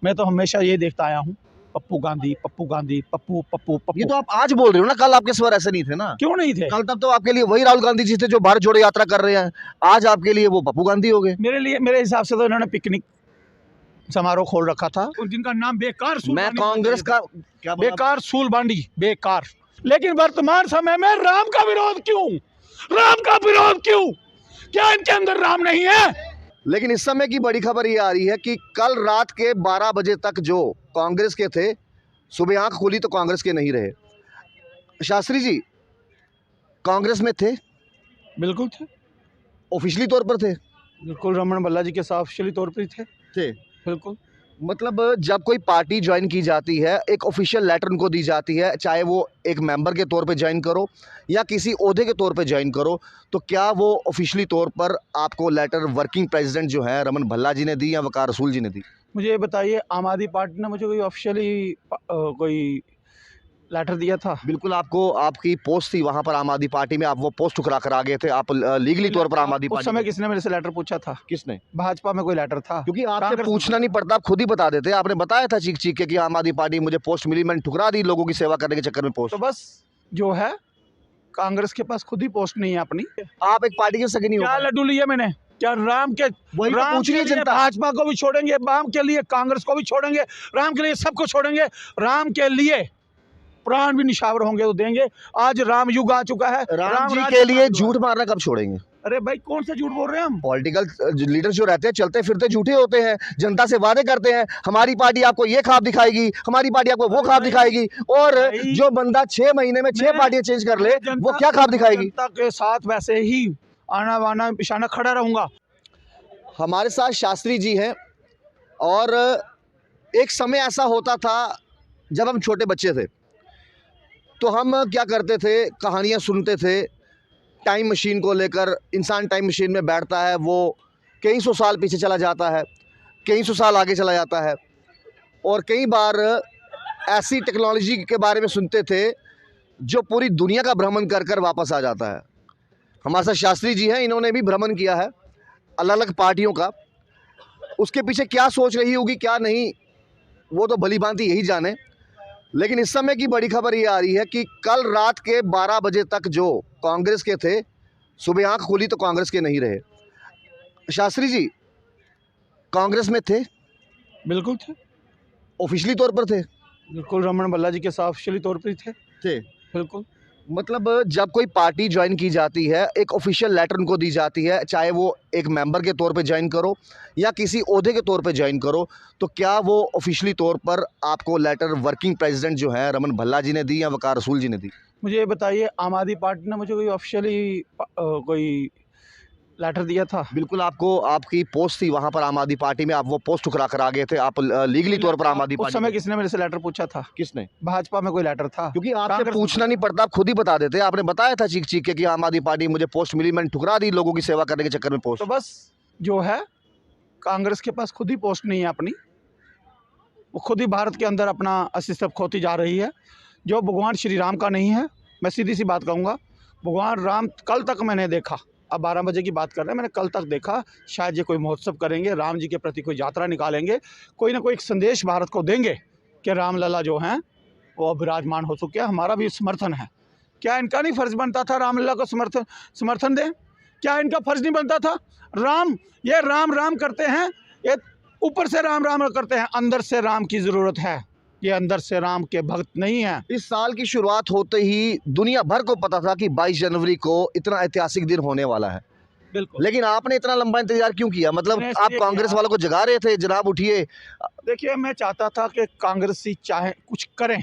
मैं तो हमेशा ये देखता आया हूँ, पप्पू गांधी, पप्पू गांधी, पप्पू पप्पू पप्पू। ये तो आप आज बोल रहे हो ना, कल आपके स्वर ऐसे नहीं थे ना। क्यों नहीं थे? कल तक तो आपके लिए वही राहुल गांधी जी थे जो भारत जोड़ो यात्रा कर रहे हैं, आज आपके लिए वो पप्पू गांधी हो गए। मेरे हिसाब से तो इन्होंने पिकनिक समारोह खोल रखा था, जिनका नाम बेकार मैं कांग्रेस का क्या बेकार सूल बांडी बेकार। लेकिन वर्तमान समय में राम का विरोध क्यों? राम का विरोध क्यों? क्या इनके अंदर राम नहीं है? लेकिन इस समय की बड़ी खबर ये आ रही है कि कल रात के 12 बजे तक जो कांग्रेस के थे, सुबह आंख खोली तो कांग्रेस के नहीं रहे। शास्त्री जी कांग्रेस में थे? बिल्कुल थे, ऑफिशियली तौर पर थे? बिल्कुल रमन भल्ला जी के साथ ऑफिशियली तौर पर थे। बिल्कुल। मतलब जब कोई पार्टी ज्वाइन की जाती है, एक ऑफिशियल लेटर उनको दी जाती है, चाहे वो एक मेंबर के तौर पे ज्वाइन करो या किसी ओहदे के तौर पे ज्वाइन करो, तो क्या वो ऑफिशियली तौर पर आपको लेटर वर्किंग प्रेसिडेंट जो है रमन भल्ला जी ने दी या वकार रसूल जी ने दी? मुझे ये बताइए, आम आदमी पार्टी ने मुझे कोई ऑफिशियली कोई लेटर दिया था? बिल्कुल, आपको आपकी पोस्ट थी वहां पर आम आदमी पार्टी में, आप वो पोस्ट ठुकरा कर आ गए थे, आप लीगली तौर पर आम आदमी उस पार्टी समय किसने मेरे से लेटर पूछा था? किसने? भाजपा में कोई लेटर था? क्योंकि आपसे कांग्रेस में पूछना नहीं पड़ता, आप खुद ही बता देते। आपने बताया था चीख चीख के कि आम आदमी पार्टी मुझे पोस्ट मिली, मैंने ठुकरा दी लोगों की सेवा करने के चक्कर में पोस्ट। तो बस जो है, कांग्रेस के पास खुद ही पोस्ट नहीं है अपनी। आप एक पार्टी के सगे नहीं हो क्या पाए। लड्डू लिए मैंने? क्या राम के वही तो राम पूछ रही के है लिए जनता। भाजपा को भी छोड़ेंगे, राम के लिए कांग्रेस को भी छोड़ेंगे, राम के लिए सबको छोड़ेंगे, राम के लिए प्राण भी निछावर होंगे तो देंगे। आज राम युग आ चुका है। राम जी राज के लिए का- झूठ मारना कब छोड़ेंगे? अरे भाई, कौन सा झूठ बोल रहे हैं हम? पॉलिटिकल लीडर जो रहते हैं चलते फिरते झूठे होते हैं, जनता से वादे करते हैं, हमारी पार्टी आपको ये ख्वाब दिखाएगी, हमारी पार्टी आपको वो ख्वाब दिखाएगी, और जो बंदा 6 महीने में 6 पार्टियां चेंज कर ले वो क्या ख्वाब दिखाएगी? जनता के साथ वैसे ही आना वाना पिछाना खड़ा रहूंगा। हमारे साथ शास्त्री जी हैं, और एक समय ऐसा होता था जब हम छोटे बच्चे थे तो हम क्या करते थे, कहानियाँ सुनते थे टाइम मशीन को लेकर। इंसान टाइम मशीन में बैठता है, वो कई सौ साल पीछे चला जाता है, कई सौ साल आगे चला जाता है, और कई बार ऐसी टेक्नोलॉजी के बारे में सुनते थे जो पूरी दुनिया का भ्रमण कर कर वापस आ जाता है। हमारे साथ शास्त्री जी हैं, इन्होंने भी भ्रमण किया है अलग अलग पार्टियों का। उसके पीछे क्या सोच रही होगी क्या नहीं, वो तो भली भांति यही जाने। लेकिन इस समय की बड़ी खबर ये आ रही है कि कल रात के 12 बजे तक जो कांग्रेस के थे, सुबह आंख खोली तो कांग्रेस के नहीं रहे। शास्त्री जी कांग्रेस में थे? बिल्कुल थे, ऑफिशियली तौर पर थे? बिल्कुल रमन भल्ला जी के साथ ऑफिशियली तौर पर थे। बिल्कुल। मतलब जब कोई पार्टी ज्वाइन की जाती है, एक ऑफिशियल लेटर उनको दी जाती है, चाहे वो एक मेंबर के तौर पे ज्वाइन करो या किसी ओहदे के तौर पे ज्वाइन करो, तो क्या वो ऑफिशियली तौर पर आपको लेटर वर्किंग प्रेसिडेंट जो है रमन भल्ला जी ने दी या वकार रसूल जी ने दी? मुझे ये बताइए, आम आदमी पार्टी ने मुझे कोई ऑफिशियली कोई लेटर दिया था? बिल्कुल, आपको आपकी पोस्ट थी वहां पर आम आदमी पार्टी में, आप वो पोस्ट ठुकरा कर आ गए थे, आप लीगली तौर पर आम आदमी उस पार्टी समय किसने मेरे से लेटर पूछा था? किसने? भाजपा में कोई लेटर था? क्योंकि आपसे कांग्रेस में पूछना नहीं पड़ता, आप खुद ही बता देते। आपने बताया था चीख चीख के कि आम आदमी पार्टी मुझे पोस्ट मिली, मैंने ठुकरा दी लोगों की सेवा करने के चक्कर में पोस्ट। तो बस जो है, कांग्रेस के पास खुद ही पोस्ट नहीं है अपनी। वो खुद ही भारत के अंदर अपना अस्तित्व खोती जा रही है, जो भगवान श्री राम का नहीं है। मैं सीधी सी बात कहूँगा, भगवान राम कल तक मैंने देखा, अब 12 बजे की बात कर रहे हैं, मैंने कल तक देखा। शायद ये कोई महोत्सव करेंगे, राम जी के प्रति कोई यात्रा निकालेंगे, कोई ना कोई एक संदेश भारत को देंगे कि रामलला जो हैं वो अब विराजमान हो चुके हैं, हमारा भी समर्थन है। क्या इनका नहीं फर्ज बनता था रामलला को समर्थन दें? क्या इनका फर्ज नहीं बनता था? ये राम राम करते हैं, ये ऊपर से राम राम करते हैं, अंदर से राम की ज़रूरत है। ये अंदर से राम के भक्त नहीं है। इस साल की शुरुआत होते ही दुनिया भर को पता था कि 22 जनवरी को इतना ऐतिहासिक दिन होने वाला है। बिल्कुल। लेकिन आपने इतना लंबा इंतजार क्यों किया? मतलब मैंने आप इसलिए कांग्रेस किया। वालों को जगा रहे थे, जनाब उठिए। देखिए, मैं चाहता था कि कांग्रेसी चाहे कुछ करें,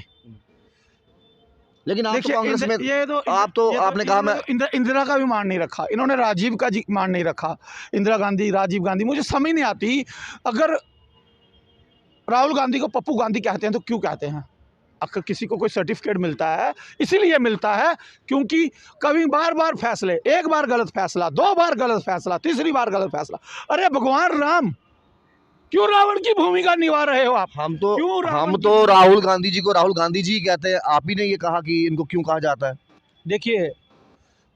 लेकिन आप तो देखिए कांग्रेस में आपने कहा मैं इंदिरा का भी मान नहीं रखा इन्होंने, राजीव का मान नहीं रखा, इंदिरा गांधी, राजीव गांधी, मुझे समझ नहीं आती। अगर राहुल गांधी को पप्पू गांधी कहते हैं तो क्यों कहते हैं? अगर किसी को कोई सर्टिफिकेट मिलता है इसीलिए मिलता है क्योंकि कभी बार बार फैसले, एक बार गलत फैसला, 2 बार गलत फैसला, तीसरी बार गलत फैसला। अरे भगवान राम, क्यों रावण की भूमिका निभा रहे हो आप? हम तो राहुल गांधी जी को राहुल गांधी जी कहते हैं। आप ही ने ये कहा कि इनको क्यों कहा जाता है? देखिए,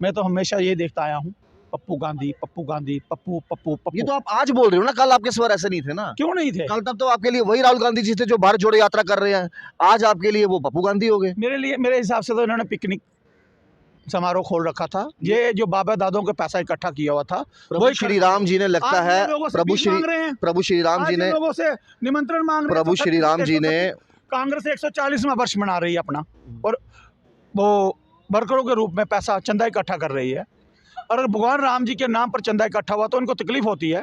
मैं तो हमेशा ये देखता आया हूँ, पप्पू गांधी, पप्पू गांधी, पप्पू पप्पू ये पप्पू। तो आप आज बोल रहे हो ना, कल आपके स्वर ऐसे नहीं थे ना। क्यों नहीं थे? कल तक तो आपके लिए वही राहुल गांधी जी थे जो भारत जोड़ो यात्रा कर रहे हैं, आज आपके लिए वो पप्पू गांधी हो गए। मेरे हिसाब से तो इन्होंने पिकनिक समारोह खोल रखा था। ये जो बाबा दादों के पैसा इकट्ठा किया हुआ था, प्रभु वही श्री राम जी ने लगता आज है, इन लोगों से प्रभु भीख श्री मांग रहे हैं। प्रभु श्री राम आज जी इन ने लोगों से निमंत्रण मांग रहे हैं। प्रभु श्री राम जी ने कांग्रेस 140वां वर्ष मना रही है अपना, और वो वर्करों के रूप में पैसा चंदा इकट्ठा कर रही है। और अगर भगवान राम जी के नाम पर चंदा इकट्ठा हुआ तो उनको तकलीफ होती है।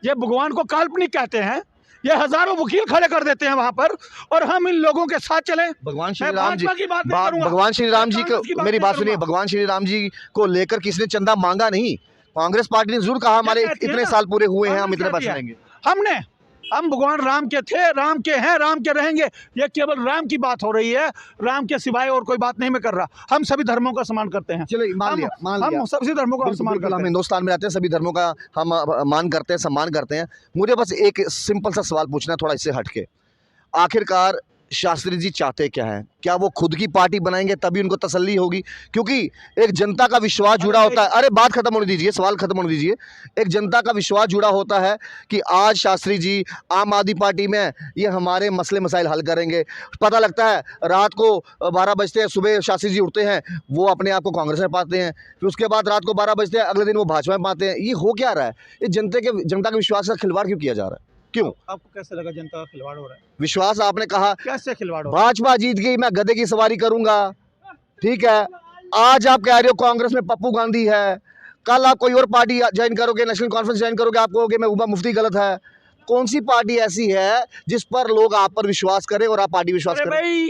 ये भगवान को काल्पनिक कहते हैं, ये हजारों वकील खड़े कर देते हैं वहां पर, और हम इन लोगों के साथ चलें। भगवान श्री मैं राम जी भाजपा की बात नहीं करूंगा। भगवान श्री राम जी कांग्रेस की को बात मेरी नहीं बात सुनिए, करूंगा। भगवान श्री राम जी को लेकर किसने चंदा मांगा नहीं। कांग्रेस पार्टी ने जरूर कहा हमारे कहती है इतने ना, साल पूरे हुए हैं, हम कांग्रेस इतने कहती पैसे है। देंगे। हम भगवान राम के थे, राम के हैं, राम के रहेंगे। ये केवल राम की बात हो रही है, राम के सिवाय और कोई बात नहीं मैं कर रहा। हम सभी धर्मों का सम्मान करते हैं। चलो मान लिया हम सभी धर्मों का बिल्कुल, सम्मान बिल्कुल, करते हम हैं। हिंदुस्तान में रहते हैं, सभी धर्मों का हम मान करते हैं, सम्मान करते हैं। मुझे बस एक सिंपल सा सवाल पूछना है, थोड़ा इससे हटके। आखिरकार शास्त्री जी चाहते क्या है? क्या वो खुद की पार्टी बनाएंगे तभी उनको तसल्ली होगी? क्योंकि एक जनता का विश्वास जुड़ा होता है। अरे बात खत्म होने दीजिए, सवाल खत्म होने दीजिए। एक जनता का विश्वास जुड़ा होता है कि आज शास्त्री जी आम आदमी पार्टी में ये हमारे मसले मसाइल हल करेंगे। पता लगता है रात को 12 बजते हैं, सुबह शास्त्री जी उठते हैं, वो अपने आप को कांग्रेस में पाते हैं, फिर उसके बाद रात को 12 बजते हैं, अगले दिन वो भाजपा में पाते हैं। ये हो क्या रहा है? ये जनता के विश्वास का खिलवाड़ क्यों किया जा रहा है? क्यों? आपको कैसे लगा जनता का खिलवाड़ हो रहा है? विश्वास आपने कहा कैसे खिलवाड़ हो रहा है? भाजपा जीत गई, मैं गधे की सवारी करूंगा, ठीक है। आज आप कह रहे हो कांग्रेस में पप्पू गांधी है, कल आप कोई और पार्टी ज्वाइन करोगे, नेशनल कॉन्फ्रेंस ज्वाइन करोगे, आप कहोगे मैं उबा मुफ्ती गलत है। कौन सी पार्टी ऐसी है जिस पर लोग आप पर विश्वास करें और आप पार्टी विश्वास अरे करें? भाई,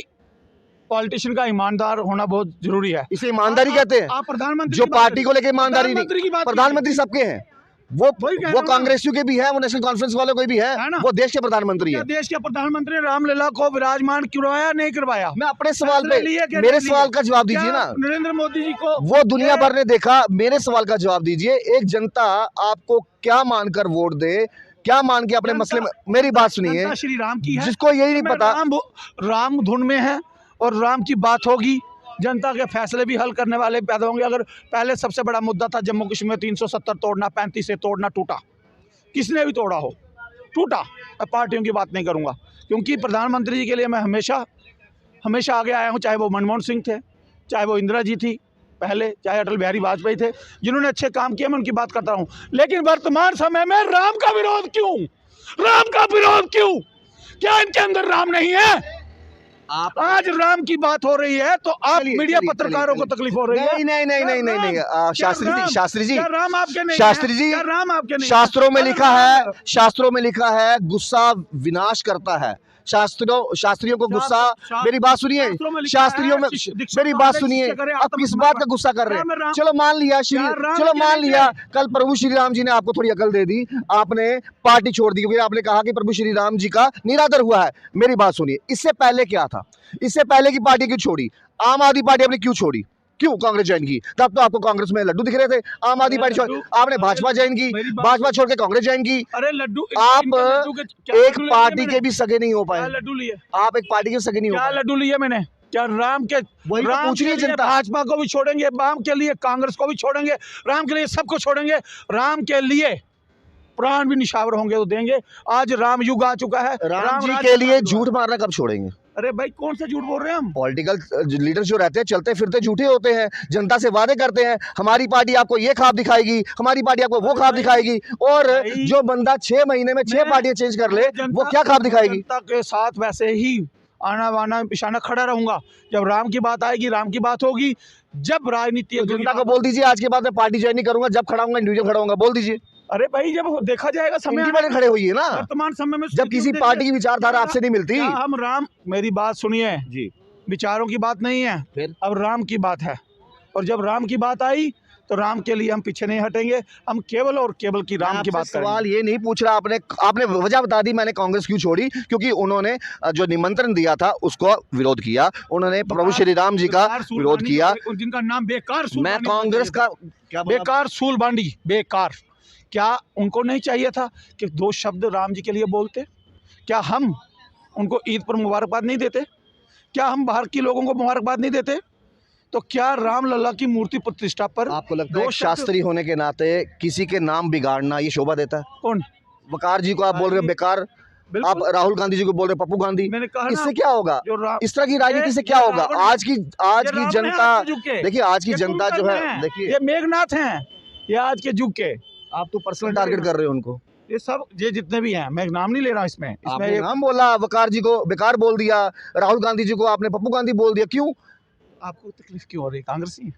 पॉलिटिशियन का ईमानदार होना बहुत जरूरी है। इसे ईमानदारी कहते हैं। आप प्रधानमंत्री जो की बात पार्टी को लेकर ईमानदारी प्रधानमंत्री की नहीं, बात प्रधानमंत्री सबके हैं। वो वही कह रहा वो हूं ना। कांग्रेसियों के भी हैं, वो नेशनल कॉन्फ्रेंस वालों के भी है है, ना? वो देश के प्रधानमंत्री क्या है। देश के प्रधानमंत्री ने रामलला को विराजमान करवाया नहीं करवाया? मैं अपने सवाल फैसले पे, लिए कि मेरे नहीं लिए? सवाल का जवाब दीजिए क्या ना। नरेंद्र मोदी जी को वो दुनिया भर ने देखा, मेरे सवाल का जवाब दीजिए। एक जनता आपको क्या मानकर वोट दे, क्या मान के अपने मसले में, मेरी बात सुनिए, जनता श्री राम की है, जिसको यही नहीं पता। राम धुन में है और राम की बात होगी, जनता के फैसले भी हल करने वाले पैदा होंगे। अगर पहले सबसे बड़ा मुद्दा था जम्मू कश्मीर में 370 तोड़ना, 35 से तोड़ना, टूटा, किसने भी तोड़ा हो, टूटा। मैं पार्टियों की बात नहीं करूंगा, क्योंकि प्रधानमंत्री जी के लिए मैं हमेशा आगे आया हूं, चाहे वो मनमोहन सिंह थे, चाहे वो इंदिरा जी थी पहले, चाहे अटल बिहारी वाजपेयी थे, जिन्होंने अच्छे काम किए, मैं उनकी बात करता हूं। लेकिन वर्तमान समय में राम का विरोध क्यों? राम का विरोध क्यों? क्या इनके अंदर राम नहीं है? आप आज राम की बात हो रही है तो आप मीडिया पत्रकारों को तकलीफ हो रही है? नहीं, शास्त्री जी, क्या राम आपके नहीं शास्त्री है? जी, क्या राम आपके नहीं शास्त्रों में है? लिखा है, शास्त्रों में लिखा है गुस्सा विनाश करता है। शास्त्रियों को गुस्सा, मेरी बात सुनिए, शास्त्रियों में, मेरी बात सुनिए, आप किस बात का गुस्सा कर रहे हैं? चलो मान लिया चलो मान लिया कल प्रभु श्री राम जी ने आपको थोड़ी अकल दे दी, आपने पार्टी छोड़ दी क्योंकि आपने कहा कि प्रभु श्री राम जी का निरादर हुआ है। मेरी बात सुनिए, इससे पहले क्या था? इससे पहले की पार्टी क्यों छोड़ी? आम आदमी पार्टी आपने क्यों छोड़ी? क्यों कांग्रेस ज्वाइन की? तब तो आपको कांग्रेस में लड्डू दिख रहे थे। आम आदमी पार्टी छोड़, आपने भाजपा ज्वाइन की, भाजपा छोड़ के कांग्रेस ज्वाइन की। अरे लड्डू, आप एक पार्टी के भी सगे नहीं हो पाए। लड्डू लिए? आप एक पार्टी के सगे नहीं हो क्या पाए। लड्डू लिए मैंने? क्या राम के, वही तो राम पूछ रही के है लिए जनता। भाजपा को भी छोड़ेंगे, राम के लिए कांग्रेस को भी छोड़ेंगे, राम के लिए सबको छोड़ेंगे, राम के लिए प्राण भी निछावर होंगे तो देंगे। आज राम युग आ चुका है। राम जी के लिए झूठ मारना कब छोड़ेंगे? अरे भाई, कौन सा झूठ बोल रहे हैं हम? पॉलिटिकल लीडर जो रहते हैं चलते फिरते झूठे होते हैं, जनता से वादे करते हैं, हमारी पार्टी आपको ये ख्वाब दिखाएगी, हमारी पार्टी आपको वो ख्वाब दिखाएगी, और जो बंदा 6 महीने में 6 पार्टियां चेंज कर ले, वो क्या ख्वाब दिखाएगी? जनता के साथ वैसे ही आना वाना पिछाना खड़ा रहूंगा। जब राम की बात आएगी, राम की बात होगी, जब राजनीति, तो जनता को बोल दीजिए आज के बाद मैं पार्टी ज्वाइन नहीं करूंगा, जब खड़ा होऊंगा इंडिविजुअल खड़ा होऊंगा, बोल दीजिए। अरे भाई, जब देखा जाएगा समय, इंडिविजुअल खड़े होइए ना। वर्तमान समय में जब किसी पार्टी की विचारधारा आपसे नहीं मिलती। हम राम, मेरी बात सुनिए जी, विचारों की बात नहीं है, फिर अब राम की बात है। और जब राम की बात आई तो राम के लिए हम पीछे नहीं हटेंगे, हम केवल और केवल की राम की बात करेंगे। सवाल ये नहीं पूछ रहा, आपने वजह बता दी मैंने कांग्रेस क्यों छोड़ी, क्योंकि उन्होंने जो निमंत्रण दिया था उसको विरोध किया, उन्होंने प्रभु श्री राम जी का विरोध किया, जिनका नाम बेकार, मैं कांग्रेस का क्या बेकार सूल बांडी, बेकार। क्या उनको नहीं चाहिए था कि 2 शब्द राम जी के लिए बोलते? क्या हम उनको ईद पर मुबारकबाद नहीं देते? क्या हम बाहर के लोगों को मुबारकबाद नहीं देते? तो क्या रामलला की मूर्ति प्रतिष्ठा पर आपको लगता है दो एक शास्त्री होने के नाते किसी के नाम बिगाड़ना ये शोभा देता है? कौन? वकार जी को आप बोल रहे हो बेकार, आप बिल्कुल, राहुल गांधी जी को बोल रहे हो पप्पू गांधी, मैंने कहा ना, इससे क्या होगा? जो इस तरह की राजनीति से क्या होगा? आज की जनता, देखिए आज की जनता जो है, देखिए ये मेघनाथ हैं, ये आज के युग के। आप तो पर्सनल टारगेट कर रहे हो उनको। ये सब ये जितने भी हैं, मैं नाम नहीं ले रहा इसमें आपने ये नाम बोला, वकार जी को बेकार बोल दिया, राहुल गांधी जी को आपने पप्पू गांधी बोल दिया, क्यों? आपको तकलीफ क्यों हो रही है? कांग्रेसी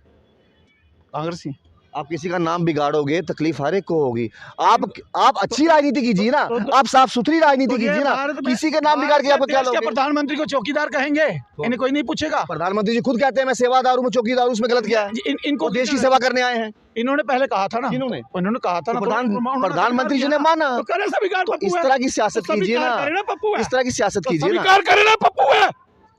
कांग्रेसी आप किसी का नाम बिगाड़ोगे तकलीफ हर एक को होगी। आप अच्छी राजनीति कीजिए ना, आप साफ सुथरी राजनीति कीजिए ना, किसी के नाम बिगाड़ के आपको क्या लोगे? प्रधानमंत्री को चौकीदार कहेंगे? इन्हें कोई नहीं पूछेगा। प्रधानमंत्री जी खुद कहते हैं मैं सेवादार हूँ, मैं चौकीदार हूँ, उसमें गलत क्या है? इनको देश की सेवा करने आए हैं। इन्होंने पहले कहा था ना, इन्होंने कहा था ना, प्रधानमंत्री जी ने माना। तो करे स्वीकार पप्पू इस है। तरह की सियासत तो कीजिए ना, स्वीकार करे पप्पू है। इस तरह की सियासत तो कीजिए ना। स्वीकार करे ना पप्पू है,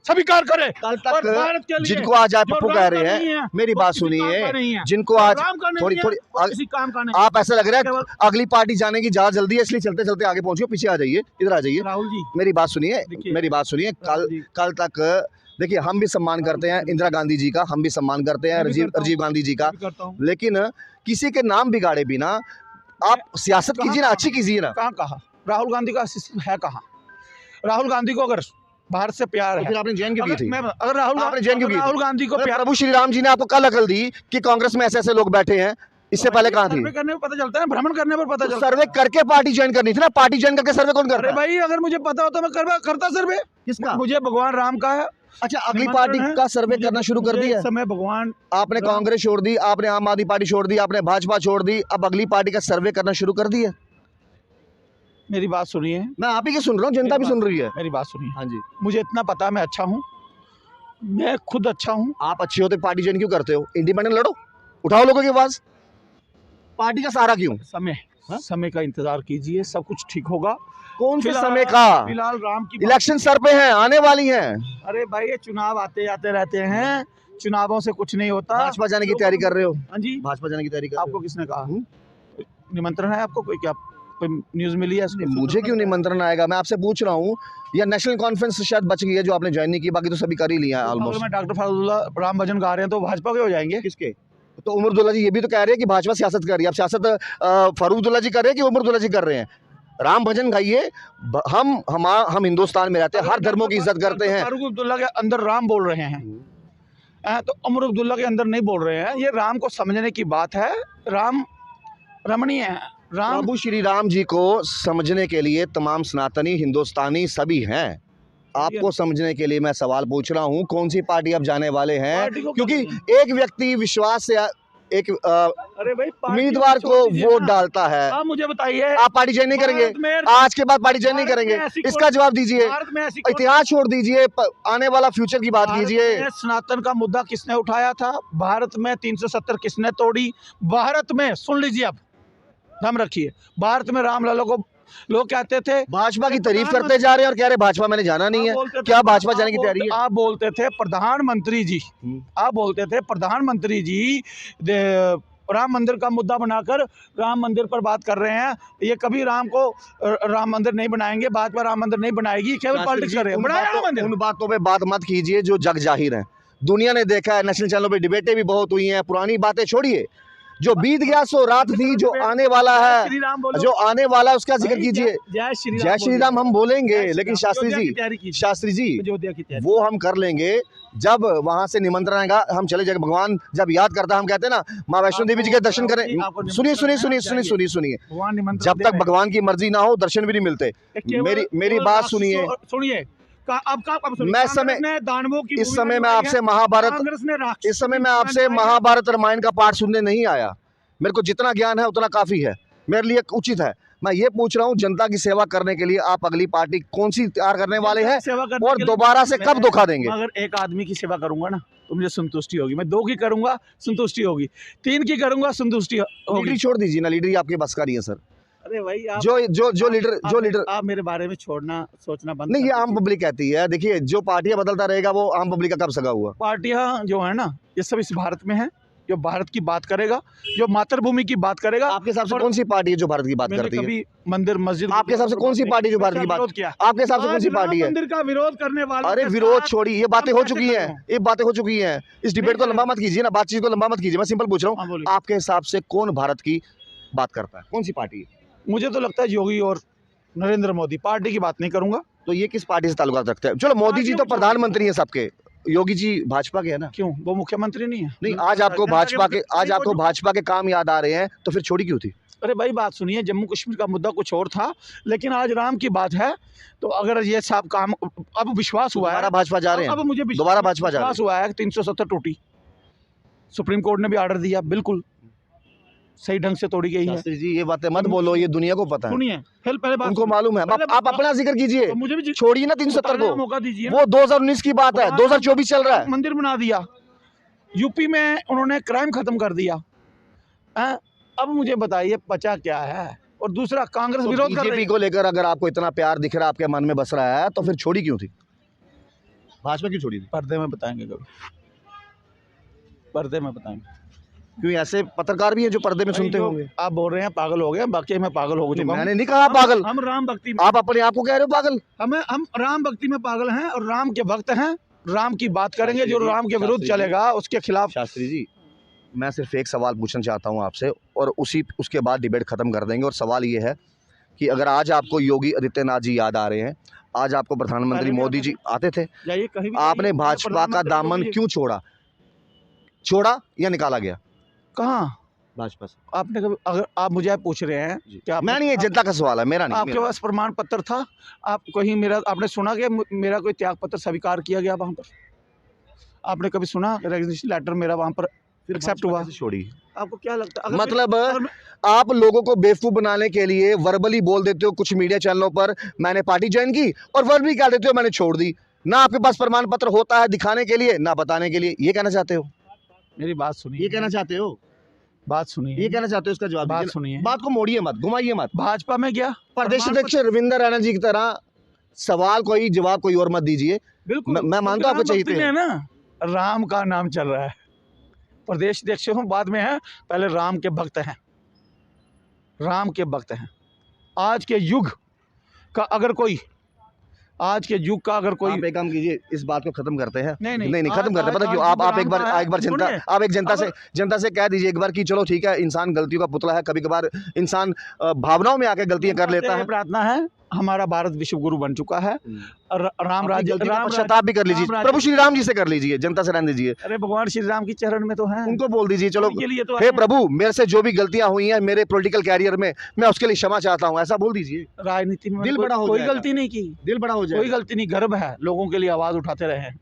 स्वीकार करे। कल और भारत के तक लिए जिनको आज आप जो पप्पू राम कह का रहे नहीं है, हैं, मेरी वो बात किसी काम का नहीं सुनिए, है। जिनको जो आज राम का नहीं थोड़ी है, थोड़ी वो किसी काम का नहीं आप ऐसा लग रहा है केवल- अगली पार्टी जाने की ज्यादा जल्दी है, इसलिए चलते चलते आगे पहुंचिए, पीछे आ जाइए, इधर आ जाइए। राहुल जी मेरी बात सुनिए, देखिए, मेरी बात सुनिए। राहुल जी, कल तक देखिए हम भी सम्मान करते हैं इंदिरा गांधी जी का, हम भी सम्मान करते हैं मैं भी करता हूं। राजीव गांधी जी का, मैं भी करता हूं। लेकिन किसी के नाम बिगाड़े बिना आप सियासत कहाँ- कीजिए ना, अच्छी कीजिए ना। कहाँ कहा? राहुल गांधी का असिस्टेंट है कहाँ? राहुल गांधी को अगर भारत से प्यार तो है, फिर आपने जैन क्यों की थी? अगर राहुल आपने जैन क्यों की थी? राहुल गांधी को प्यार, प्रभु श्री राम जी ने आपको कल अकल दी कि कांग्रेस में ऐसे ऐसे लोग बैठे हैं, इससे पहले कहाँ थी? सर्वे करने में पता चलता है, भ्रमण करने पर पता तो चलता है। सर्वे करके पार्टी ज्वाइन करनी थी ना, पार्टी ज्वाइन करके सर्वे कौन अरे करता है? भाई, अगर मुझे पता होता मैं करता सर्वे। किसका? मुझे भगवान राम का है। अच्छा, अगली निमंत्रण पार्टी है। का सर्वे करना शुरू कर मुझे दिया। इस समय भगवान, आपने राम- कांग्रेस छोड़ दी, आपने आम आदमी पार्टी छोड़ दी, आपने भाजपा छोड़ दी, अब अगली पार्टी का सर्वे करना शुरू कर दिया। मेरी बात सुनिए, मैं आप ही की सुन रहा हूँ, जनता भी सुन रही है। मेरी बात सुनिए। हाँ जी, मुझे इतना पता है मैं अच्छा हूँ, मैं खुद अच्छा हूँ। आप अच्छे होते पार्टी ज्वाइन क्यों करते हो? इंडिपेंडेंट लड़ो, उठाओ लोगों की आवाज, पार्टी का सहारा क्यों? समय का इंतजार कीजिए, सब कुछ ठीक होगा। कौन से फिलहाल- समय का? फिलहाल राम की इलेक्शन सर पे हैं, आने वाली हैं। अरे भाई, ये चुनाव आते जाते रहते हैं, चुनावों से कुछ नहीं होता। भाजपा जाने की तैयारी कर रहे हो? हाँ जी। भाजपा जाने की तैयारी कर रहे आपको किसने कहा? निमंत्रण है आपको? कोई क्या कोई न्यूज मिली है? हो? मुझे क्यों निमंत्रण आएगा? मैं आपसे पूछ रहा हूँ, या नेशनल कॉन्फ्रेंस शायद बच गई है जो आपने ज्वाइन नहीं की, बाकी तो सभी कर ही लिया अगर ऑलमोस्ट। मैं डॉक्टर फरूदुल्ला राम भजन गा रहे हैं तो भाजपा के हो जाएंगे? किसके? तो उमर अब्दुल्ला जी ये भी तो कह रहे हैं कि भाजपा सियासत कर रही है। अब सियासत फारूक अब्दुल्ला जी कर रहे हैं कि उमर अब्दुल्ला जी कर रहे हैं? राम भजन गाइए, हम हिंदुस्तान में रहते हैं, हर धर्मों की इज्जत करते हैं। फारूक अब्दुल्ला के अंदर राम बोल रहे हैं, तो उमर अब्दुल्ला के अंदर नहीं बोल रहे हैं। ये राम को समझने की बात है। राम रमणीय है। राम प्रभु श्री राम जी को समझने के लिए तमाम सनातनी हिंदुस्तानी सभी हैं। आपको समझने के लिए मैं सवाल पूछ रहा हूँ, कौन सी पार्टी आप जाने वाले हैं? पार्टी को क्योंकि एक व्यक्ति विश्वास से एक अरे भाई, पार्टी उम्मीदवार को छोड़ दीजिए वोट ना। डालता है। आप मुझे बताइए, आप पार्टी ज्वाइन नहीं करेंगे? भारत में- आज के बाद पार्टी ज्वाइन नहीं भारत में करेंगे? ऐसी इसका जवाब दीजिए। भारत में ऐसी कौन- इतिहास छोड़ दीजिए, आने वाला फ्यूचर की बात भारत कीजिए। में सनातन का मुद्दा किसने उठाया था? भारत में 370 किसने तोड़ी? भारत में, सुन लीजिए, आप दम रखिए, भारत में रामलला को लोग कहते थे, भाजपा की तारीफ करते जा रहे हैं और कह रहे भाजपा मैंने जाना नहीं आप है। बोलते थे- क्या भाजपा जाने की आप तैयारी है? आप बोलते थे प्रधानमंत्री जी, आप बोलते थे प्रधानमंत्री जी राम मंदिर का मुद्दा बनाकर राम मंदिर पर बात कर रहे हैं। ये कभी राम को राम मंदिर नहीं बनाएंगे, भाजपा राम मंदिर नहीं बनाएगी, केवल पॉलिटिक्स कर रहे हैं। बनाया राम मंदिर। उन बातों पे बात मत कीजिए जो जग जाहिर है, दुनिया ने देखा है, नेशनल चैनलों पे डिबेटें भी बहुत हुई हैं। पुरानी बातें छोड़िए, जो बीत गया सो रात थी, जो आने वाला है, श्री राम बोलो। जो आने वाला है उसका जिक्र कीजिए। जय श्री राम। जय श्री राम हम बोलेंगे, जय श्री लेकिन राम। शास्त्री अयोध्या की जी, तैयारी कीजिए। शास्त्री जी अयोध्या की तैयारी। वो हम कर लेंगे जब वहां से निमंत्रण आएगा, हम चले जाएंगे। भगवान जब याद करता है, हम कहते हैं ना माँ वैष्णो देवी जी के दर्शन करें। सुनिए सुनिए सुनिए सुनिए सुनिए सुनिए, भगवान निमंत्रण जब दे तक रहे हैं। भगवान की मर्जी ना हो दर्शन भी नहीं मिलते। केवल- मेरी केवल बात राक्षसों- सुनिए। सुनिए, अब सुनिए। मैं इस समय- कांग्रेस ने दानवों की इस भूमिका समय मैं निभाई आपसे है। महाभारत कांग्रेस ने राक्षसों इस समय की मैं भूमिका आपसे निभाई है। महाभारत रामायण का पाठ सुनने नहीं आया। मेरे को जितना ज्ञान है उतना काफी है, मेरे लिए उचित है। मैं ये पूछ रहा हूँ, जनता की सेवा करने के लिए आप अगली पार्टी कौन सी तैयार करने वाले हैं सेवा करने और के लिए दोबारा से कब मैं- धोखा देंगे? अगर एक आदमी की सेवा करूंगा ना तो मुझे संतुष्टि होगी। मैं 2 की करूंगा, संतुष्टि होगी। 3 की करूंगा, संतुष्टि होगी। लीडरी छोड़ दीजिए ना, लीडरी आपके बस का नहीं है सर। अरे भाई, आप जो लीडर आप मेरे बारे में छोड़ना सोचना बंद नहीं, ये कर आम दीजिए। पब्लिक कहती है। देखिए, जो पार्टियां बदलता रहेगा वो आम पब्लिक का कब सगा हुआ? पार्टियां जो है ना, ये सब इस भारत में है, जो भारत की बात करेगा, जो मातृभूमि की बात करेगा। आपके हिसाब से कौन सी पार्टी है जो भारत की बात करती है? कभी मंदिर मस्जिद, आपके हिसाब से कौन सी पार्टी जो भारत की बात किया? आपके हिसाब से कौन सी पार्टी है? मंदिर का विरोध करने वाले। अरे विरोध छोड़िए, ये बातें हो चुकी हैं, ये बातें हो चुकी हैं। इस डिबेट को लंबा मत कीजिए ना, बातचीत को लंबा मत कीजिए। मैं सिंपल पूछ रहा हूँ, आपके हिसाब से कौन भारत की बात करता है, कौन सी पार्टी है? मुझे तो लगता है योगी और नरेंद्र मोदी। पार्टी की बात नहीं करूंगा। तो ये किस पार्टी से ताल्लुकात रखते हैं? चलो मोदी जी तो प्रधानमंत्री हैं सबके, योगी जी भाजपा के है ना? क्यों, वो मुख्यमंत्री नहीं है? नहीं, आज आपको भाजपा के काम याद आ रहे हैं, तो फिर छोड़ी क्यों थी? अरे भाई बात सुनिए, जम्मू कश्मीर का मुद्दा कुछ और था, लेकिन आज राम की बात है। तो अगर ये सब काम, अब विश्वास हुआ है, दोबारा भाजपा जा रहे हैं, अब मुझे दोबारा भाजपा जा रहे हैं। विश्वास हुआ है 370 टूटी, सुप्रीम कोर्ट ने भी ऑर्डर दिया, बिल्कुल सही ढंग से तोड़ी गई है। शास्त्री जी ये बातें मत बोलो, ये दुनिया को पता है, सुनिए फिर पहले बात उनको मालूम है। आप अपना जिक्र कीजिए, तो मुझे भी छोड़िए ना 370 को, मौका दीजिए। वो 2019 की बात है, 2024 चल रहा है। मंदिर बना दिया, यूपी में उन्होंने क्राइम खत्म कर दिया। अब मुझे बताइए बचा क्या है? और दूसरा, कांग्रेस तो विरोध कर रही बीजेपी को लेकर अगर आपको इतना प्यार दिख रहा है, आपके मन में बस रहा है, तो फिर छोड़ी क्यों थी? भाजपा क्यों छोड़ी थी? पर्दे में बताएंगे, कभी पर्दे में बताएंगे। क्यों, ऐसे पत्रकार भी हैं जो पर्दे में सुनते होंगे। आप बोल रहे हैं पागल हो गए, बाकी मैं पागल हो चुका हूं। मैंने नहीं कहा पागल, हम राम भक्ति में, आप अपने आप को कह रहे हो पागल। हम राम भक्ति में पागल हैं और राम के भक्त हैं। राम की बात करेंगे, जो राम के विरुद्ध चलेगा उसके खिलाफ। शास्त्री जी, मैं सिर्फ एक सवाल पूछना चाहता हूं आपसे, और उसके बाद डिबेट खत्म कर देंगे। और सवाल ये है कि अगर आज आपको योगी आदित्यनाथ जी याद आ रहे हैं, आज आपको प्रधानमंत्री मोदी जी आते थे, आपने भाजपा का दामन क्यों छोड़ा या निकाला गया? कहाँ भाजपा से आपने कभी, अगर आप मुझे पूछ रहे हैं क्या, मैं नहीं, ये जनता का सवाल है, मेरा नहीं। आपके पास प्रमाण पत्र था? आप कहीं मेरा, आपने सुना कि मेरा कोई त्याग पत्र स्वीकार किया गया वहां पर? आपने कभी सुना रेजिग्नेशन लेटर मेरा वहां पर एक्सेप्ट हुआ? छोड़ी। आपको क्या लगता है? मतलब आप लोगों को बेवकूफ बनाने के लिए वर्बली बोल देते हो कुछ मीडिया चैनलों पर, मैंने पार्टी ज्वाइन की, और वर्बली क्या देते हो, मैंने छोड़ दी। ना आपके पास प्रमाण पत्र होता है दिखाने के लिए, ना बताने के लिए। ये कहना चाहते हो? मेरी बात सुनिए। ये कहना चाहते हो? बात सुनिए। ये कहना चाहते हो? इसका जवाब बात सुनिए। बात को मोड़िए मत, घुमाइए मत। भाजपा में गया, प्रदेश अध्यक्ष रविंद्र रैना जी की तरह सवाल कोई जवाब कोई और मत दीजिए। बिल्कुल, मैं मानता हूं आपको चाहिए है ना, राम का नाम चल रहा है। प्रदेश अध्यक्ष हूँ बाद में है, पहले राम के भक्त हैं, राम के भक्त हैं। आज के युग का अगर कोई, आज के युग का अगर कोई, आप एक काम कीजिए, इस बात को खत्म करते हैं। नहीं खत्म करते। पता क्यों? आप एक बार जनता से कह दीजिए एक बार कि चलो ठीक है, इंसान गलतियों का पुतला है, कभी कभार इंसान भावनाओं में आके गलतियां कर लेता है। प्रार्थना है, हमारा भारत विश्व गुरु बन चुका है। राम राज्य, पश्चाताप भी कर लीजिए, प्रभु श्री राम जी से कर लीजिए, जनता से रहने दीजिए। अरे भगवान श्री राम की चरण में तो है, उनको बोल दीजिए, चलो तो हे प्रभु, मेरे से जो भी गलतियां हुई हैं मेरे पॉलिटिकल कैरियर में, मैं उसके लिए क्षमा चाहता हूं, ऐसा बोल दीजिए। राजनीति में दिल बड़ा हो कोई गलती नहीं की, दिल बड़ा हो जाए, कोई गलती नहीं, गर्व है, लोगों के लिए आवाज उठाते रहे हैं,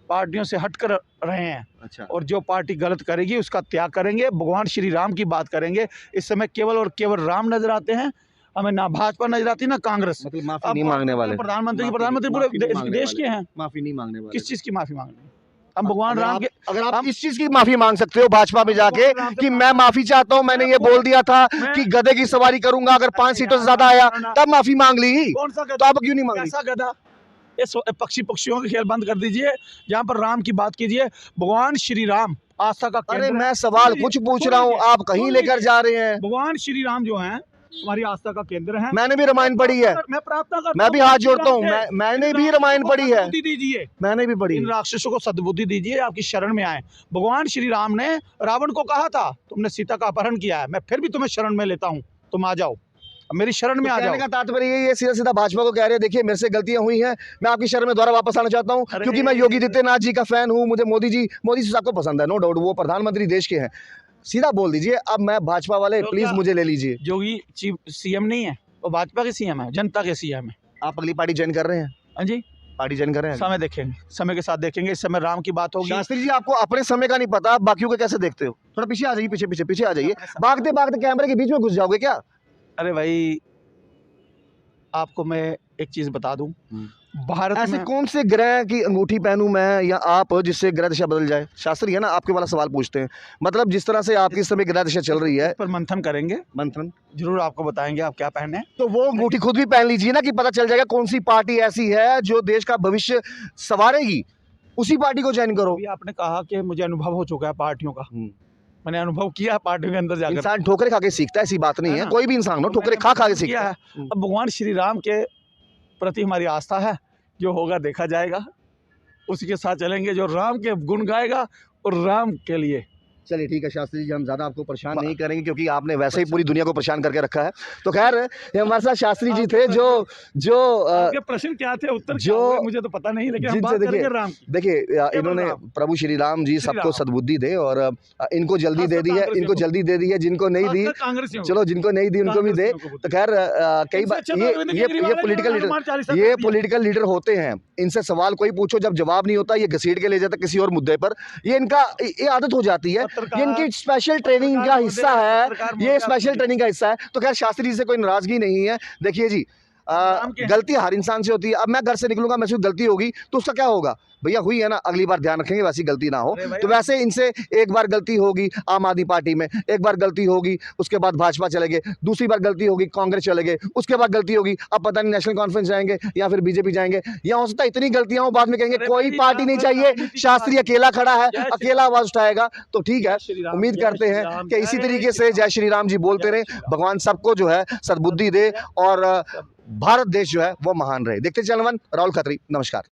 पार्टियों से हट कर रहे हैं। अच्छा। और जो पार्टी गलत करेगी उसका त्याग करेंगे, भगवान श्री राम की बात करेंगे। इस समय केवल और केवल राम नजर आते हैं, हमें ना भाजपा नजर आती ना कांग्रेस। मतलब माफी नहीं मांगने वाले प्रधानमंत्री पूरे देश के हैं, माफी नहीं मांगने वाले। किस चीज की माफी मांगनी? हम भगवान राम के, अगर आप इस चीज की माफी मांग सकते हो भाजपा में जाके कि मैं माफी चाहता हूं, मैंने ये बोल दिया था कि गधे की सवारी करूंगा अगर 5 सीटों से ज्यादा आया, तब माफी मांग ली, तो आप क्यों नहीं मांग ऐसा गधा? ये पक्षियों के खेल बंद कर दीजिए, जहाँ पर राम की बात कीजिए। भगवान श्री राम आस्था का केंद्र। अरे मैं सवाल कुछ पूछ रहा हूँ, आप कहीं लेकर जा रहे हैं। भगवान श्री राम जो हैं हमारी आस्था का केंद्र है। मैंने भी रामायण पढ़ी है, मैं प्रार्थना करता हूं, मैं भी हाथ जोड़ता हूँ, मैंने भी रामायण पढ़ी है, दीजिए, मैंने भी पढ़ी। इन राक्षसों को सद्बुद्धि दीजिए, आपकी शरण में आए। भगवान श्री राम ने रावण को कहा था तुमने सीता का अपहरण किया है, मैं फिर भी तुम्हें शरण में लेता हूँ, तुम आ जाओ, मेरी शरण में आ जाओ। का तात्पर्य ये सीधा सीधा भाजपा को कह रहे हैं, देखिए मेरे से गलतियां हुई हैं, मैं आपकी शरण में दोबारा वापस आना चाहता हूं, क्योंकि मैं योगी आदित्यनाथ जी का फैन हूं, मुझे मोदी जी सबको पसंद है, नो डाउट, वो प्रधानमंत्री देश के हैं। सीधा बोल दीजिए, अब मैं भाजपा वाले तो प्लीज मुझे ले लीजिए। योगी चीफ सीएम नहीं है, वो भाजपा के सीएम है, जनता के सीएम है। आप अगली पार्टी ज्वाइन कर रहे हैं? हाँ जी, पार्टी ज्वाइन कर रहे हैं। समय देखेंगे, समय के साथ देखेंगे। इस समय राम की बात होगी। शास्त्री जी, आपको अपने समय का नहीं पता, बाकियों को कैसे देखते हो? थोड़ा पीछे आ जाइए, पीछे आ जाइए, भागते भागते कैमरे के बीच में घुस जाओगे क्या? अरे भाई, आपको मैं एक चीज बता दूं, भारत ऐसे में कौन से ग्रह की अंगूठी पहनूं मैं या आप, जिससे ग्रह दिशा बदल जाए? शास्त्री है ना, आपके वाला सवाल पूछते हैं। मतलब जिस तरह से आपकी इस समय ग्रह दिशा चल रही है, पर मंथन करेंगे, मंथन जरूर आपको बताएंगे आप क्या पहने। तो वो अंगूठी खुद भी पहन लीजिए ना, कि पता चल जाएगा कौन सी पार्टी ऐसी है जो देश का भविष्य संवारेगी, उसी पार्टी को ज्वाइन करो। अभी आपने कहा कि मुझे अनुभव हो चुका है पार्टियों का, मैंने अनुभव किया है पार्टी के अंदर जाकर। इंसान ठोकरे खा के सीखता है, ऐसी बात नहीं है है, ना? कोई भी इंसान हो तो ठोकरे मैंने खा खा के किया सीखता है। है। अब भगवान श्री राम के प्रति हमारी आस्था है, जो होगा देखा जाएगा, उसी के साथ चलेंगे, जो राम के गुण गाएगा और राम के लिए। चलिए ठीक है शास्त्री जी, हम ज़्यादा आपको परेशान नहीं करेंगे क्योंकि आपने वैसे ही पूरी दुनिया को परेशान करके रखा है। तो खैर ये हमारे साथ शास्त्री जी थे जो जो आपके प्रश्न क्या थे, उत्तर क्या हुए, मुझे तो पता नहीं, लेकिन हम जिनसे बात देखिए करेंगे राम की। देखिए इन्होंने राम। प्रभु श्री राम जी श्री सबको राम। सद्बुद्धि दे और इनको जल्दी दे दी है, कांग्रेसियों इनको को। जल्दी दे दी है, जिनको नहीं दी खासकर कांग्रेसियों को। चलो जिनको नहीं दी उनको भी दे। कांग्रेसियों को तो खैर कई बार इनसे अच्छा तो अरविंद ये केजरीवाल है, पॉलिटिकल जिन्होंने अनुमान 40 तक ये कर दिया। पॉलिटिकल लीडर होते हैं, इनसे सवाल कोई पूछो जब जवाब नहीं होता ये घसीट के ले जाता किसी और मुद्दे पर। ये इनका ये आदत हो जाती है, ये इनकी स्पेशल ट्रेनिंग का हिस्सा है, ये स्पेशल ट्रेनिंग का हिस्सा है। तो खैर शास्त्री जी से कोई नाराजगी नहीं है। देखिए जी गलती हर इंसान से होती है। अब मैं घर से निकलूंगा, मैं से गलती होगी तो उसका क्या होगा, भैया हुई है ना, अगली बार ध्यान रखेंगे वैसी गलती ना हो। तो वैसे इनसे एक बार गलती होगी आम आदमी पार्टी में, एक बार गलती होगी उसके बाद भाजपा चले गए, दूसरी बार गलती होगी कांग्रेस चले गए, उसके बाद गलती होगी अब पता नहीं नेशनल कॉन्फ्रेंस जाएंगे या फिर बीजेपी जाएंगे, या हो सकता है इतनी गलतियां हो बाद में कहेंगे कोई पार्टी नहीं चाहिए, शास्त्री अकेला खड़ा है, अकेला आवाज उठाएगा। तो ठीक है, उम्मीद करते हैं कि इसी तरीके से जय श्री राम जी बोलते रहे, भगवान सबको जो है सद्बुद्धि दे और भारत देश जो है वो महान रहे। देखते चैनल वन, राहुल खत्री, नमस्कार।